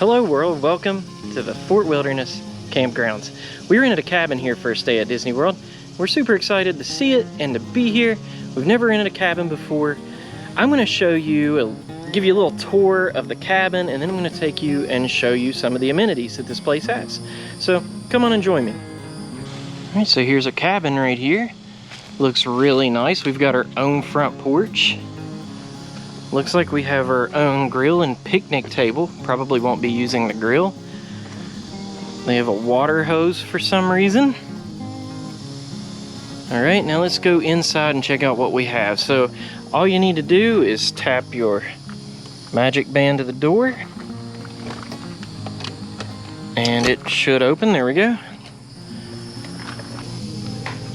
Hello world, welcome to the Fort Wilderness Campgrounds. We rented a cabin here for a stay at Disney World. We're super excited to see it and to be here. We've never rented a cabin before. I'm going to show you, give you a little tour of the cabin, and then I'm going to take you and show you some of the amenities that this place has. So come on and join me. Alright, so here's a cabin right here. Looks really nice. We've got our own front porch. Looks like we have our own grill and picnic table. Probably won't be using the grill. They have a water hose for some reason. Alright, now let's go inside and check out what we have. So all you need to do is tap your magic band to the door. And it should open. There we go.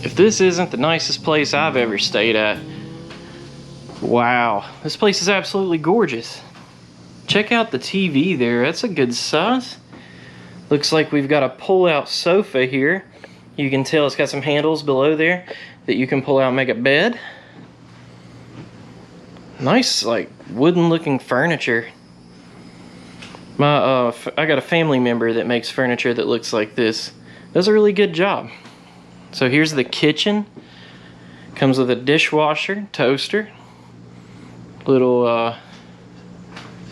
If this isn't the nicest place I've ever stayed at, wow, this place is absolutely gorgeous. Check out the TV there, that's a good size. Looks like we've got a pull-out sofa here. You can tell it's got some handles below there that you can pull out and make a bed. Nice, like, wooden-looking furniture. I got a family member that makes furniture that looks like this. Does a really good job. So here's the kitchen. Comes with a dishwasher, toaster. Little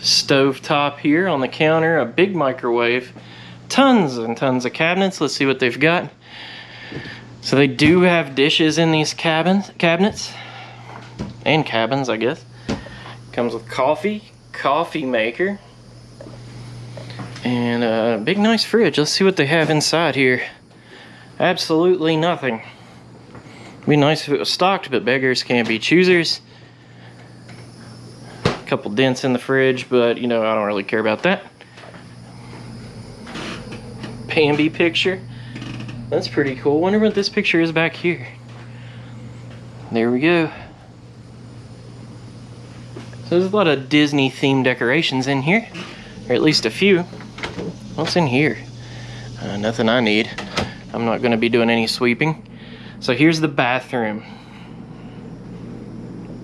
stove top here on the counter, a big microwave, tons and tons of cabinets. Let's see what they've got. So they do have dishes in these cabinets, and cabins, I guess. Comes with coffee maker, and a big nice fridge. Let's see what they have inside here. Absolutely nothing. It'd be nice if it was stocked, but beggars can't be choosers. Couple dents in the fridge, but you know, I don't really care about that. Bambi picture. That's pretty cool. Wonder what this picture is back here. There we go. So there's a lot of Disney themed decorations in here, or at least a few. What's in here? Nothing I need. I'm not going to be doing any sweeping. So here's the bathroom.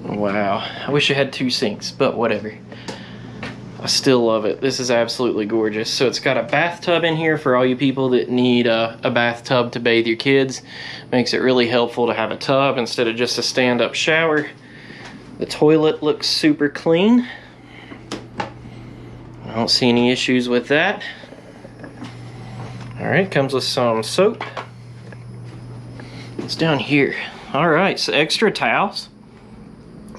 Wow, I wish it had two sinks, but whatever. I still love it. This is absolutely gorgeous. So it's got a bathtub in here for all you people that need a bathtub to bathe your kids. Makes it really helpful to have a tub instead of just a stand-up shower. The toilet looks super clean. I don't see any issues with that. Alright, comes with some soap. It's down here. Alright, so extra towels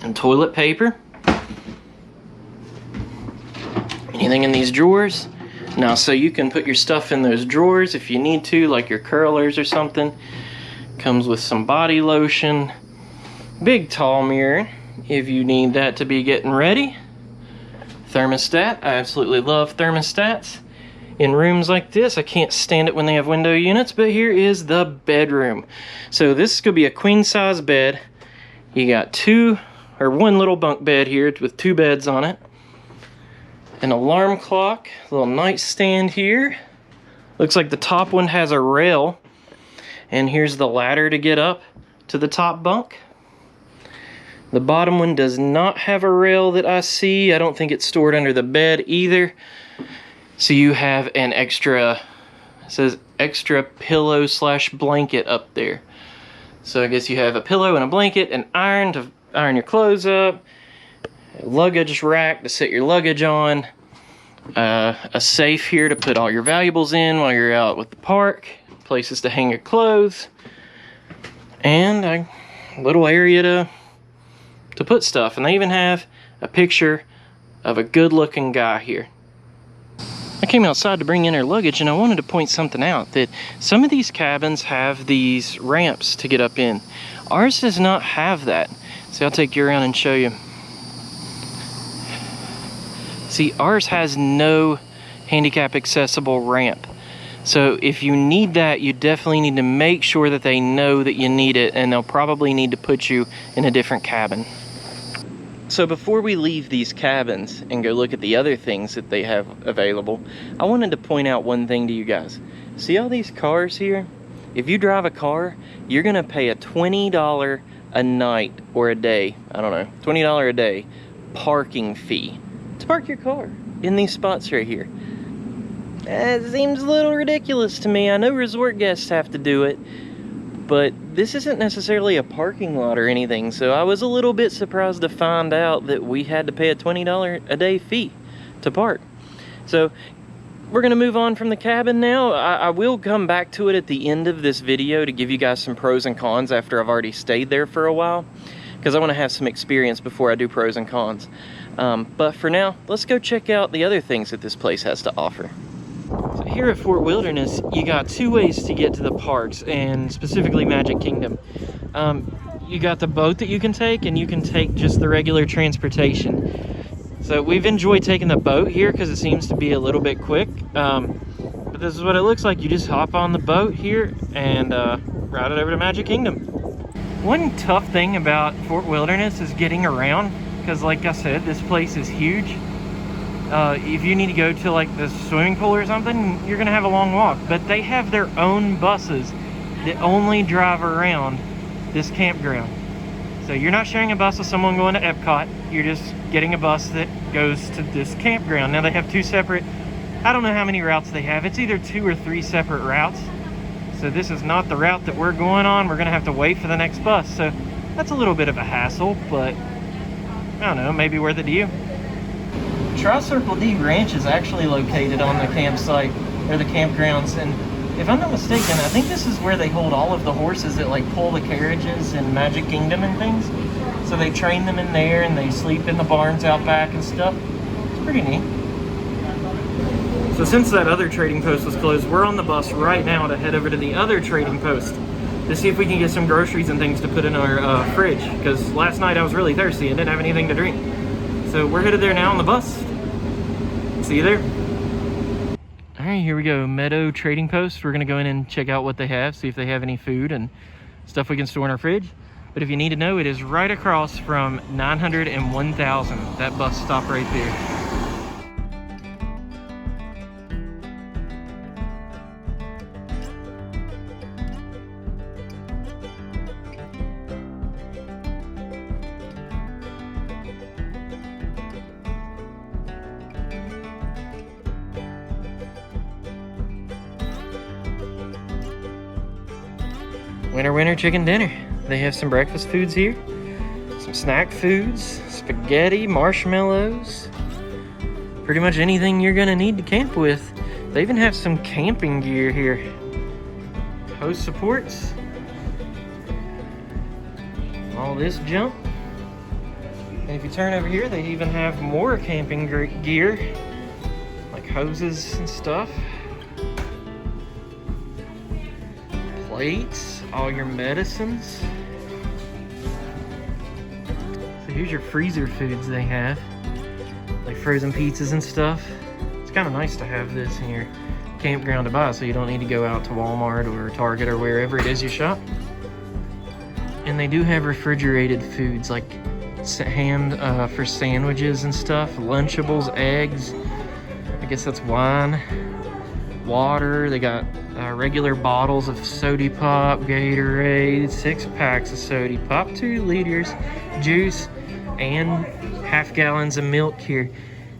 and toilet paper. Anything in these drawers? Now, so you can put your stuff in those drawers if you need to, like your curlers or something. Comes with some body lotion. Big tall mirror if you need that to be getting ready. Thermostat. I absolutely love thermostats. In rooms like this, I can't stand it when they have window units, but here is the bedroom. So this is going to be a queen size bed. You got one little bunk bed here with two beds on it. An alarm clock, a little nightstand here. Looks like the top one has a rail. And here's the ladder to get up to the top bunk. The bottom one does not have a rail that I see. I don't think it's stored under the bed either. So you have an extra, it says extra pillow / blanket up there. So I guess you have a pillow and a blanket, an iron to iron your clothes up, a luggage rack to set your luggage on, a safe here to put all your valuables in while you're out with the park, places to hang your clothes, and a little area to put stuff. And they even have a picture of a good-looking guy here. I came outside to bring in our luggage, and I wanted to point something out, that some of these cabins have these ramps to get up in. Ours does not have that. So I'll take you around and show you. See, ours has no handicap accessible ramp. So if you need that, you definitely need to make sure that they know that you need it, and they'll probably need to put you in a different cabin. So before we leave these cabins and go look at the other things that they have available, I wanted to point out one thing to you guys. See all these cars here? If you drive a car, you're gonna pay a $20 a night or a day, I don't know, $20 a day parking fee to park your car in these spots right here. It seems a little ridiculous to me. I know resort guests have to do it, but this isn't necessarily a parking lot or anything, so I was a little bit surprised to find out that we had to pay a $20 a day fee to park. So we're gonna move on from the cabin now. I will come back to it at the end of this video to give you guys some pros and cons after I've already stayed there for a while, because I want to have some experience before I do pros and cons. But for now, let's go check out the other things that this place has to offer. So here at Fort Wilderness, you got two ways to get to the parks, and specifically Magic Kingdom. You got the boat that you can take, and you can take just the regular transportation. So we've enjoyed taking the boat here because it seems to be a little bit quick. But this is what it looks like. You just hop on the boat here and ride it over to Magic Kingdom. One tough thing about Fort Wilderness is getting around, because like I said, this place is huge. If you need to go to like the swimming pool or something, you're gonna have a long walk. But they have their own buses that only drive around this campground. So you're not sharing a bus with someone going to Epcot. You're just getting a bus that goes to this campground. Now they have two separate, I don't know how many routes they have. It's either 2 or 3 separate routes. So this is not the route that we're going on. We're gonna have to wait for the next bus. So that's a little bit of a hassle, but I don't know, maybe worth it to you. Tri-Circle D Ranch is actually located on the campsite, or the campgrounds, and if I'm not mistaken, I think this is where they hold all of the horses that like pull the carriages in Magic Kingdom and things. So they train them in there and they sleep in the barns out back and stuff. It's pretty neat. So since that other trading post was closed, we're on the bus right now to head over to the other trading post to see if we can get some groceries and things to put in our fridge, because last night I was really thirsty and didn't have anything to drink. So we're headed there now on the bus. See you there. All right, here we go, Meadow Trading Post. We're gonna go in and check out what they have, see if they have any food and stuff we can store in our fridge. But if you need to know, it is right across from 900 and 1000, that bus stop right there. Winter, winter chicken dinner. They have some breakfast foods here, some snack foods, spaghetti, marshmallows, pretty much anything you're gonna need to camp with. They even have some camping gear here. Host supports, all this junk. And if you turn over here, they even have more camping gear, like hoses and stuff. Plates, all your medicines. So here's your freezer foods they have, like frozen pizzas and stuff. It's kind of nice to have this in your campground to buy, so you don't need to go out to Walmart or Target or wherever it is you shop. And they do have refrigerated foods like ham for sandwiches and stuff, Lunchables, eggs, I guess that's wine, water. They got regular bottles of Soda Pop, Gatorade, 6 packs of Soda Pop, 2 liters, juice, and half gallons of milk here.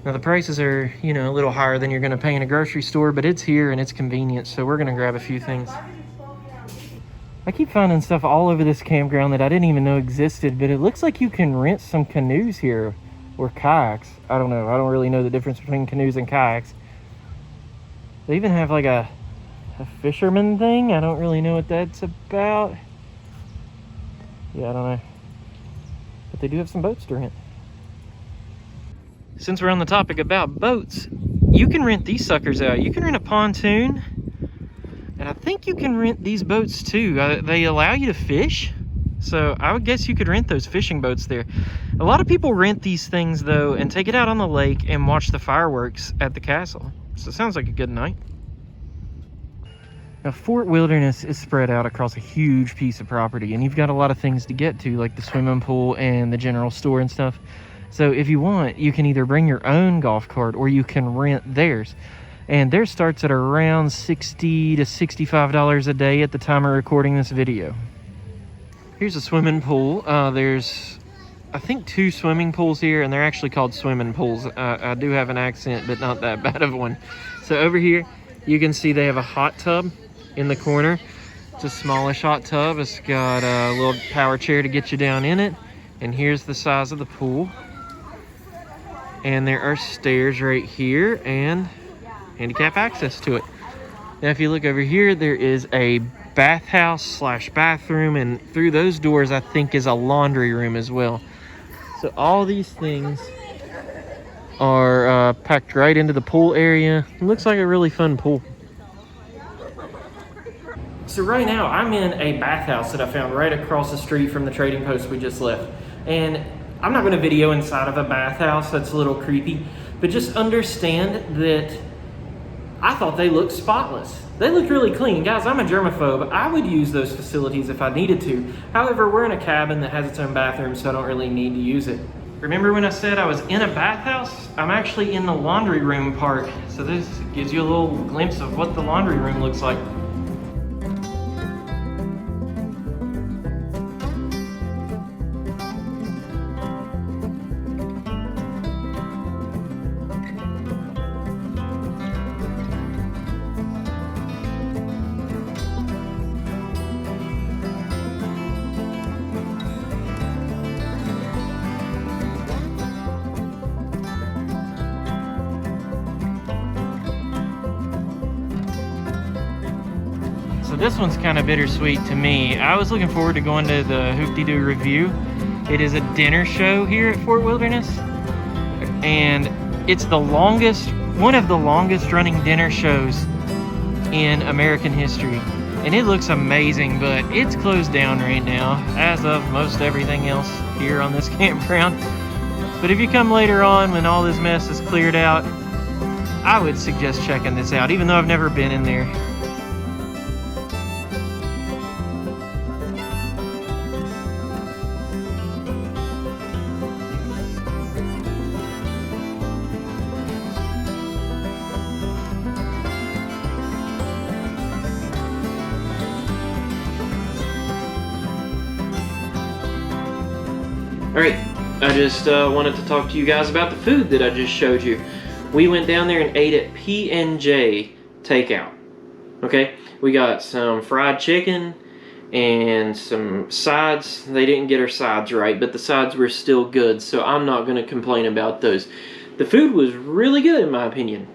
Now the prices are, you know, a little higher than you're gonna pay in a grocery store, but it's here and it's convenient, so we're gonna grab a few things. I keep finding stuff all over this campground that I didn't even know existed, but it looks like you can rent some canoes here, or kayaks. I don't know, I don't really know the difference between canoes and kayaks. They even have like a fisherman thing. I don't really know what that's about. Yeah, I don't know. But they do have some boats to rent. Since we're on the topic about boats, you can rent these suckers out. You can rent a pontoon, and I think you can rent these boats too. They allow you to fish, so I would guess you could rent those fishing boats there. A lot of people rent these things though and take it out on the lake and watch the fireworks at the castle. So it sounds like a good night. Now, Fort Wilderness is spread out across a huge piece of property, and you've got a lot of things to get to, like the swimming pool and the general store and stuff. So if you want, you can either bring your own golf cart or you can rent theirs. And theirs starts at around $60 to $65 a day at the time of recording this video. Here's a swimming pool. There's I think 2 swimming pools here, and they're actually called swimming pools. I do have an accent, but not that bad of one. So over here, you can see they have a hot tub in the corner. It's a smallish hot tub. It's got a little power chair to get you down in it. And here's the size of the pool. And there are stairs right here and handicap access to it. Now, if you look over here, there is a bathhouse slash bathroom, and through those doors, I think, is a laundry room as well. So all these things are packed right into the pool area. It looks like a really fun pool. So right now, I'm in a bathhouse that I found right across the street from the trading post we just left. And I'm not going to video inside of a bathhouse. That's a little creepy. But just understand that I thought they looked spotless. They looked really clean. Guys, I'm a germaphobe. I would use those facilities if I needed to. However, we're in a cabin that has its own bathroom, so I don't really need to use it. Remember when I said I was in a bathhouse? I'm actually in the laundry room part. So this gives you a little glimpse of what the laundry room looks like. So this one's kind of bittersweet to me. I was looking forward to going to the Hoop-de-Doo review. It is a dinner show here at Fort Wilderness, and it's the longest, one of the longest running dinner shows in American history. And it looks amazing, but it's closed down right now, as of most everything else here on this campground. But if you come later on when all this mess is cleared out, I would suggest checking this out, even though I've never been in there. Alright, I just wanted to talk to you guys about the food that I just showed you. We went down there and ate at P&J Takeout. Okay, we got some fried chicken and some sides. They didn't get our sides right, but the sides were still good, so I'm not going to complain about those. The food was really good in my opinion.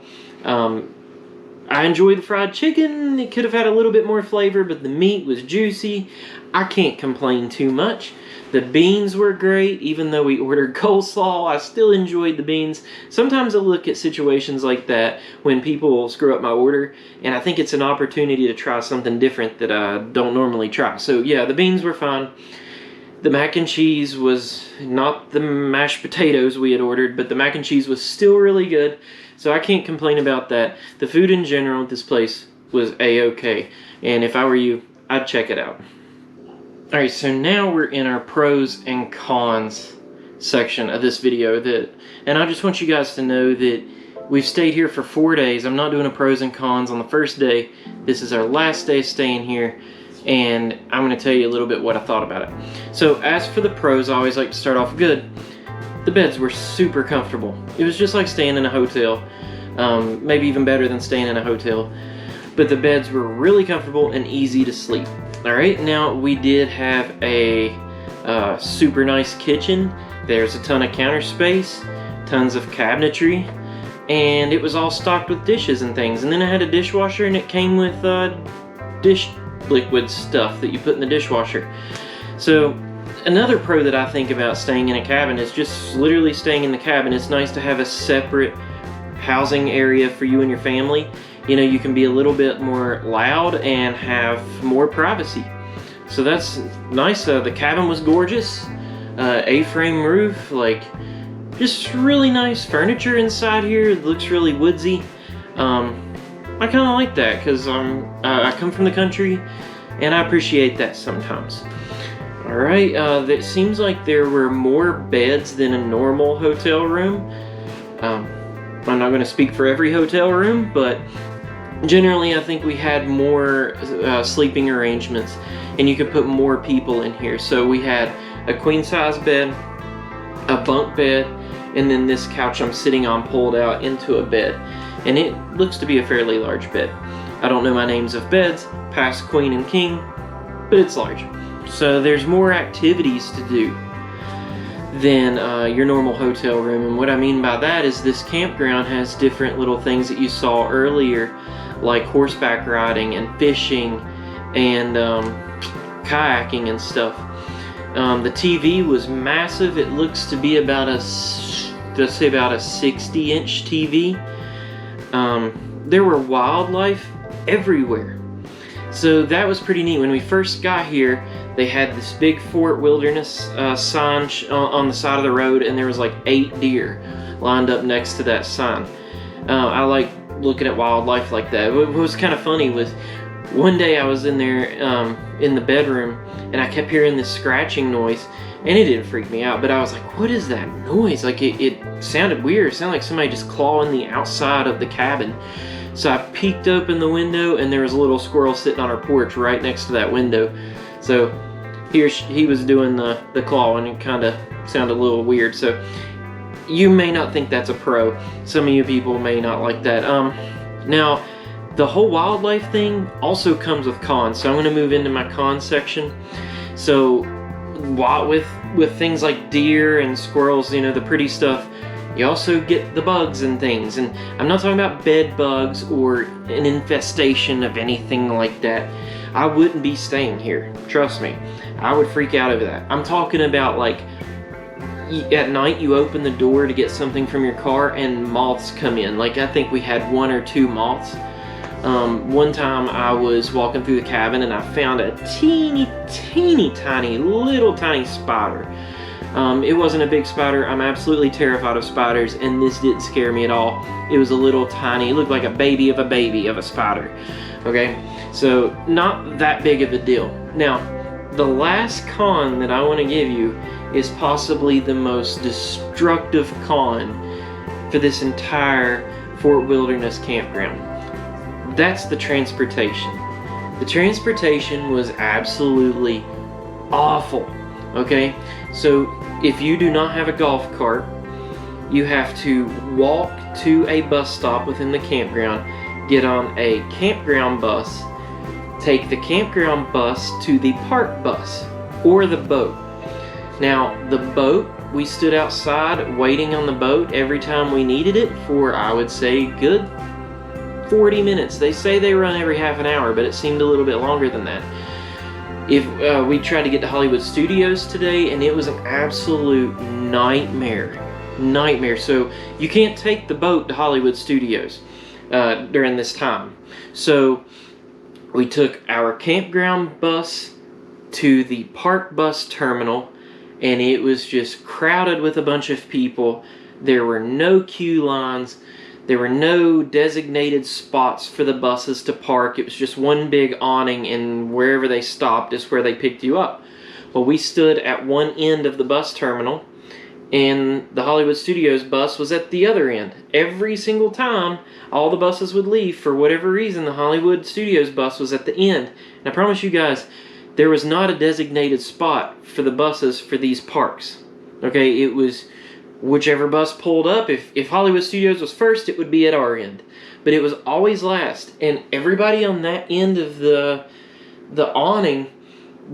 I enjoyed the fried chicken. It could have had a little bit more flavor, but the meat was juicy. I can't complain too much. The beans were great. Even though we ordered coleslaw, I still enjoyed the beans. Sometimes I look at situations like that when people screw up my order, and I think it's an opportunity to try something different that I don't normally try. So yeah, the beans were fine. The mac and cheese was not the mashed potatoes we had ordered, but the mac and cheese was still really good. So I can't complain about that. The food in general at this place was a-okay. And if I were you, I'd check it out. Alright, so now we're in our pros and cons section of this video. And I just want you guys to know that we've stayed here for 4 days. I'm not doing a pros and cons on the first day. This is our last day staying here, and I'm going to tell you a little bit what I thought about it. So as for the pros, I always like to start off good. The beds were super comfortable. It was just like staying in a hotel, maybe even better than staying in a hotel. But the beds were really comfortable and easy to sleep. Alright, now we did have a super nice kitchen. There's a ton of counter space, tons of cabinetry, and it was all stocked with dishes and things. And then I had a dishwasher, and it came with dish liquid stuff that you put in the dishwasher. So another pro that I think about staying in a cabin is just literally staying in the cabin. It's nice to have a separate housing area for you and your family. You know, you can be a little bit more loud and have more privacy. So that's nice. The cabin was gorgeous. A-frame roof, like just really nice furniture inside here. It looks really woodsy. I kind of like that because I come from the country and I appreciate that sometimes. Alright, it seems like there were more beds than a normal hotel room. I'm not going to speak for every hotel room, but generally I think we had more sleeping arrangements, and you could put more people in here. So we had a queen size bed, a bunk bed, and then this couch I'm sitting on pulled out into a bed. And it looks to be a fairly large bed. I don't know my names of beds, past queen and king, but it's large. So there's more activities to do than your normal hotel room. And what I mean by that is this campground has different little things that you saw earlier, like horseback riding and fishing and kayaking and stuff. The TV was massive. It looks to be about a 60-inch TV. There were wildlife everywhere. So that was pretty neat. When we first got here, they had this big Fort Wilderness sign on the side of the road, and there was like 8 deer lined up next to that sign. I like looking at wildlife like that. What was kind of funny was one day I was in there in the bedroom, and I kept hearing this scratching noise, and it didn't freak me out, but I was like, what is that noise? Like it sounded weird. It sounded like somebody just clawing the outside of the cabin. So I peeked open the window, and there was a little squirrel sitting on our porch right next to that window. So he was doing the clawing, and it kind of sounded a little weird. So you may not think that's a pro. Some of you people may not like that. Now, the whole wildlife thing also comes with cons. So I'm going to move into my con section. So with things like deer and squirrels, you know, the pretty stuff, you also get the bugs and things. And I'm not talking about bed bugs or an infestation of anything like that. I wouldn't be staying here. Trust me. I would freak out over that. I'm talking about like at night you open the door to get something from your car and moths come in. Like I think we had 1 or 2 moths. One time I was walking through the cabin and I found a teeny tiny spider. It wasn't a big spider. I'm absolutely terrified of spiders, and this didn't scare me at all. It was a little tiny, it looked like a baby of a spider. Okay, so not that big of a deal. Now, the last con that I want to give you is possibly the most destructive con for this entire Fort Wilderness Campground. That's the transportation. The transportation was absolutely awful. Okay, so if you do not have a golf cart, you have to walk to a bus stop within the campground, get on a campground bus, take the campground bus to the park bus or the boat. Now, the boat, we stood outside waiting on the boat every time we needed it for, I would say, good 40 minutes. They say they run every half an hour, but it seemed a little bit longer than that. If we tried to get to Hollywood Studios today, and it was an absolute nightmare. So you can't take the boat to Hollywood Studios during this time. So we took our campground bus to the park bus terminal, and it was just crowded with a bunch of people. There were no queue lines. There were no designated spots for the buses to park. It was just one big awning, and wherever they stopped is where they picked you up. Well, we stood at one end of the bus terminal, and the Hollywood Studios bus was at the other end. Every single time all the buses would leave, for whatever reason, the Hollywood Studios bus was at the end. And I promise you guys, there was not a designated spot for the buses for these parks. Okay, it was whichever bus pulled up. If Hollywood Studios was first, it would be at our end. But it was always last. And everybody on that end of the awning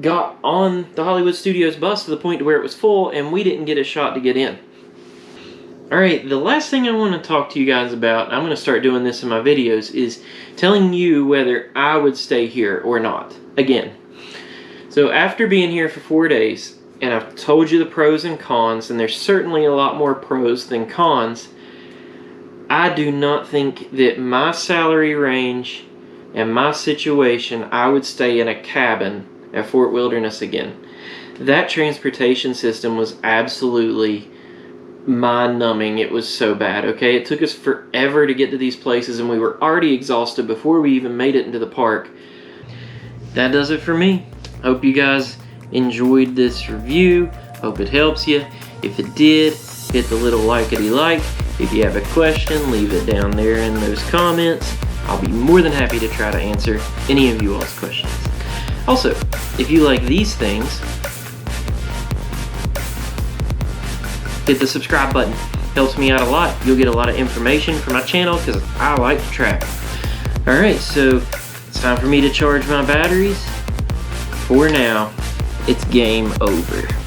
got on the Hollywood Studios bus to the point to where it was full, and we didn't get a shot to get in. Alright, the last thing I want to talk to you guys about, I'm going to start doing this in my videos, is telling you whether I would stay here or not. Again. So after being here for 4 days, and I've told you the pros and cons, and there's certainly a lot more pros than cons, I do not think that my salary range and my situation, I would stay in a cabin at Fort Wilderness again. That transportation system was absolutely mind-numbing. It was so bad, okay? It took us forever to get to these places, and we were already exhausted before we even made it into the park. That does it for me. Hope you guys enjoyed this review. Hope it helps you. If it did, hit the little likety-like. If you have a question, leave it down there in those comments. I'll be more than happy to try to answer any of you all's questions. Also, if you like these things, hit the subscribe button. Helps me out a lot. You'll get a lot of information from my channel because I like to travel. Alright, so it's time for me to charge my batteries. For now, it's game over.